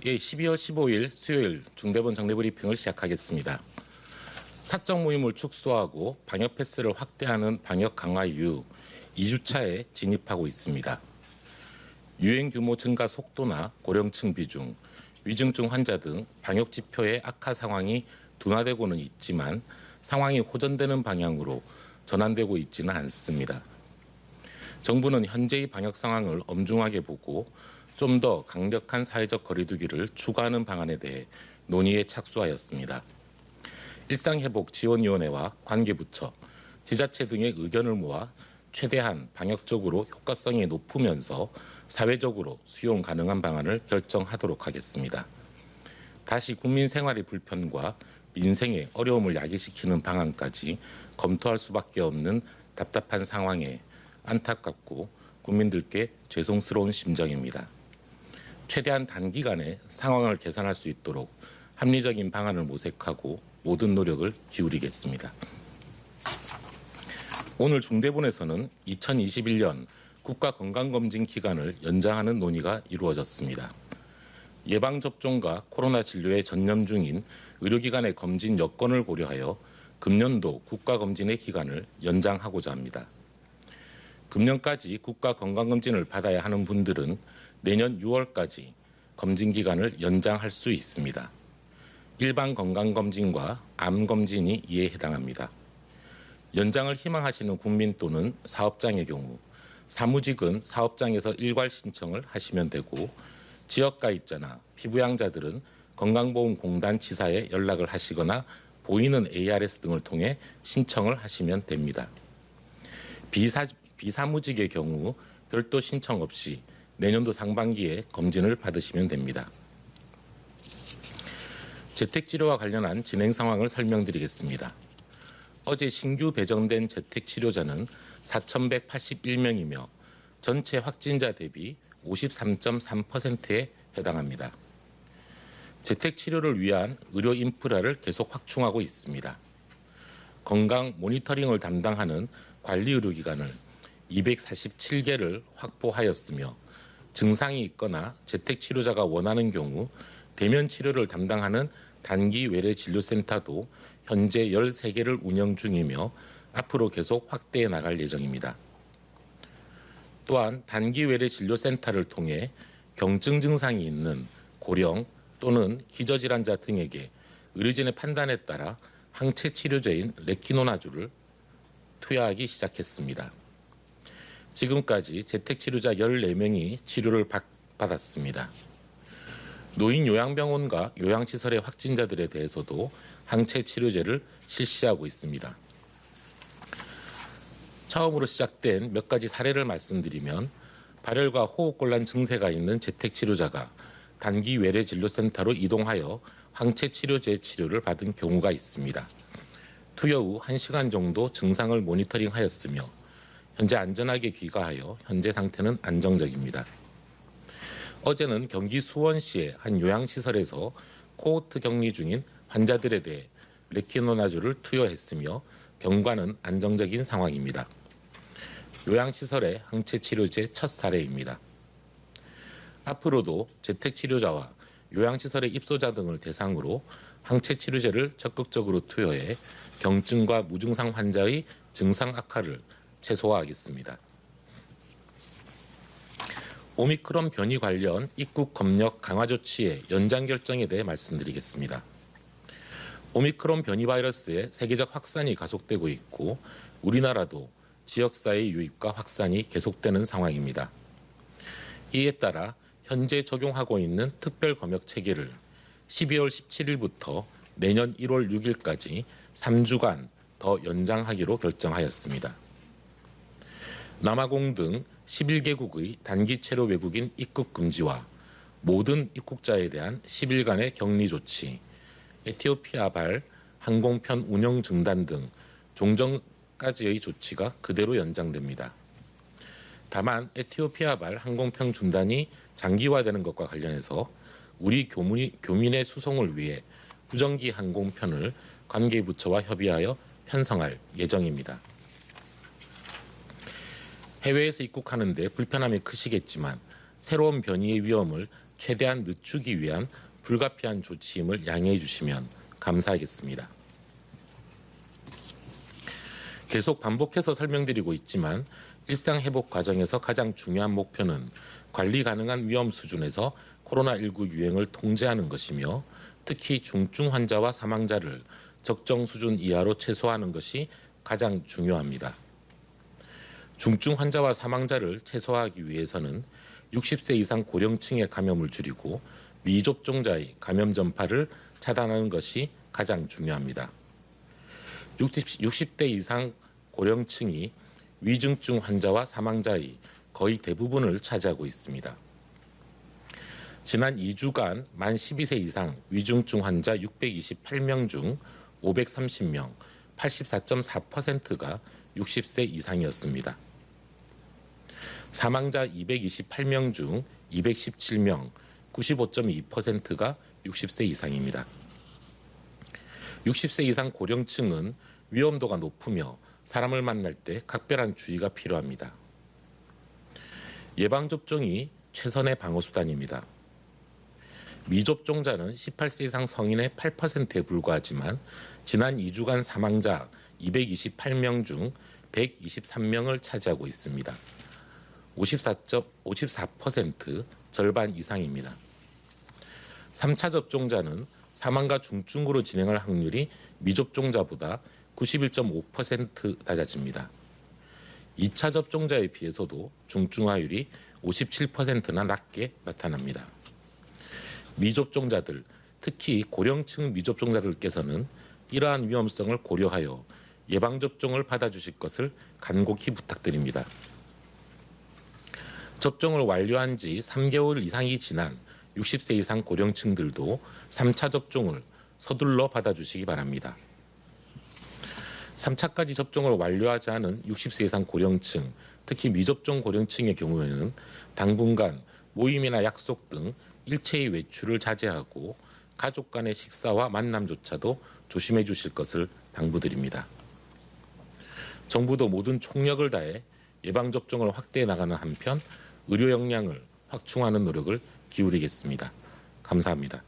예, 12월 15일 수요일 중대본 정례브리핑을 시작하겠습니다. 사적 모임을 축소하고 방역 패스를 확대하는 방역 강화 이후 2주차에 진입하고 있습니다. 유행 규모 증가 속도나 고령층 비중, 위중증 환자 등 방역 지표의 악화 상황이 둔화되고는 있지만 상황이 호전되는 방향으로 전환되고 있지는 않습니다. 정부는 현재의 방역 상황을 엄중하게 보고 좀 더 강력한 사회적 거리두기를 추가하는 방안에 대해 논의에 착수하였습니다. 일상회복지원위원회와 관계부처, 지자체 등의 의견을 모아 최대한 방역적으로 효과성이 높으면서 사회적으로 수용 가능한 방안을 결정하도록 하겠습니다. 다시 국민 생활의 불편과 민생의 어려움을 야기시키는 방안까지 검토할 수밖에 없는 답답한 상황에 안타깝고 국민들께 죄송스러운 심정입니다. 최대한 단기간에 상황을 개선할 수 있도록 합리적인 방안을 모색하고 모든 노력을 기울이겠습니다. 오늘 중대본에서는 2021년 국가건강검진 기간을 연장하는 논의가 이루어졌습니다. 예방접종과 코로나 진료에 전념 중인 의료기관의 검진 여건을 고려하여 금년도 국가검진의 기간을 연장하고자 합니다. 금년까지 국가건강검진을 받아야 하는 분들은 내년 6월까지 검진 기간을 연장할 수 있습니다. 일반 건강검진과 암검진이 이에 해당합니다. 연장을 희망하시는 국민 또는 사업장의 경우 사무직은 사업장에서 일괄 신청을 하시면 되고 지역가입자나 피부양자들은 건강보험공단 지사에 연락을 하시거나 보이는 ARS 등을 통해 신청을 하시면 됩니다. 비사무직의 경우 별도 신청 없이 내년도 상반기에 검진을 받으시면 됩니다. 재택치료와 관련한 진행 상황을 설명드리겠습니다. 어제 신규 배정된 재택치료자는 4,181명이며 전체 확진자 대비 53.3%에 해당합니다. 재택치료를 위한 의료 인프라를 계속 확충하고 있습니다. 건강 모니터링을 담당하는 관리의료기관을 247개를 확보하였으며 증상이 있거나 재택치료자가 원하는 경우 대면 치료를 담당하는 단기 외래 진료센터도 현재 13개를 운영 중이며 앞으로 계속 확대해 나갈 예정입니다. 또한 단기 외래 진료센터를 통해 경증 증상이 있는 고령 또는 기저질환자 등에게 의료진의 판단에 따라 항체 치료제인 레키노나주를 투여하기 시작했습니다. 지금까지 재택치료자 14명이 치료를 받았습니다. 노인 요양병원과 요양시설의 확진자들에 대해서도 항체 치료제를 실시하고 있습니다. 처음으로 시작된 몇 가지 사례를 말씀드리면 발열과 호흡곤란 증세가 있는 재택치료자가 단기 외래 진료센터로 이동하여 항체 치료제 치료를 받은 경우가 있습니다. 투여 후 1시간 정도 증상을 모니터링하였으며 현재 안전하게 귀가하여 현재 상태는 안정적입니다. 어제는 경기 수원시의 한 요양시설에서 코호트 격리 중인 환자들에 대해 레키노나주를 투여했으며 경과는 안정적인 상황입니다. 요양시설의 항체치료제 첫 사례입니다. 앞으로도 재택치료자와 요양시설의 입소자 등을 대상으로 항체치료제를 적극적으로 투여해 경증과 무증상 환자의 증상 악화를 최소화하겠습니다. 오미크론 변이 관련 입국 검역 강화 조치의 연장 결정에 대해 말씀드리겠습니다. 오미크론 변이 바이러스의 세계적 확산이 가속되고 있고 우리나라도 지역사회 유입과 확산이 계속되는 상황입니다. 이에 따라 현재 적용하고 있는 특별 검역 체계를 12월 17일부터 내년 1월 6일까지 3주간 더 연장하기로 결정하였습니다. 남아공 등 11개국의 단기 체류 외국인 입국 금지와 모든 입국자에 대한 10일간의 격리 조치, 에티오피아발 항공편 운영 중단 등 종전까지의 조치가 그대로 연장됩니다. 다만 에티오피아발 항공편 중단이 장기화되는 것과 관련해서 우리 교민의 수송을 위해 부정기 항공편을 관계부처와 협의하여 편성할 예정입니다. 해외에서 입국하는 데 불편함이 크시겠지만 새로운 변이의 위험을 최대한 늦추기 위한 불가피한 조치임을 양해해 주시면 감사하겠습니다. 계속 반복해서 설명드리고 있지만 일상 회복 과정에서 가장 중요한 목표는 관리 가능한 위험 수준에서 코로나19 유행을 통제하는 것이며 특히 중증 환자와 사망자를 적정 수준 이하로 최소화하는 것이 가장 중요합니다. 중증 환자와 사망자를 최소화하기 위해서는 60세 이상 고령층의 감염을 줄이고 미접종자의 감염 전파를 차단하는 것이 가장 중요합니다. 60대 이상 고령층이 위중증 환자와 사망자의 거의 대부분을 차지하고 있습니다. 지난 2주간 만 12세 이상 위중증 환자 628명 중 530명, 84.4%가 60세 이상이었습니다. 사망자 228명 중 217명, 95.2%가 60세 이상입니다. 60세 이상 고령층은 위험도가 높으며 사람을 만날 때 각별한 주의가 필요합니다. 예방접종이 최선의 방어수단입니다. 미접종자는 18세 이상 성인의 8%에 불과하지만 지난 2주간 사망자 228명 중 123명을 차지하고 있습니다. 54% 절반 이상입니다. 3차 접종자는 사망과 중증으로 진행할 확률이 미접종자보다 91.5% 낮아집니다. 2차 접종자에 비해서도 중증화율이 57%나 낮게 나타납니다. 미접종자들, 특히 고령층 미접종자들께서는 이러한 위험성을 고려하여 예방접종을 받아주실 것을 간곡히 부탁드립니다. 접종을 완료한 지 3개월 이상이 지난 60세 이상 고령층들도 3차 접종을 서둘러 받아주시기 바랍니다. 3차까지 접종을 완료하지 않은 60세 이상 고령층, 특히 미접종 고령층의 경우에는 당분간 모임이나 약속 등 일체의 외출을 자제하고 가족 간의 식사와 만남조차도 조심해 주실 것을 당부드립니다. 정부도 모든 총력을 다해 예방접종을 확대해 나가는 한편 의료 역량을 확충하는 노력을 기울이겠습니다. 감사합니다.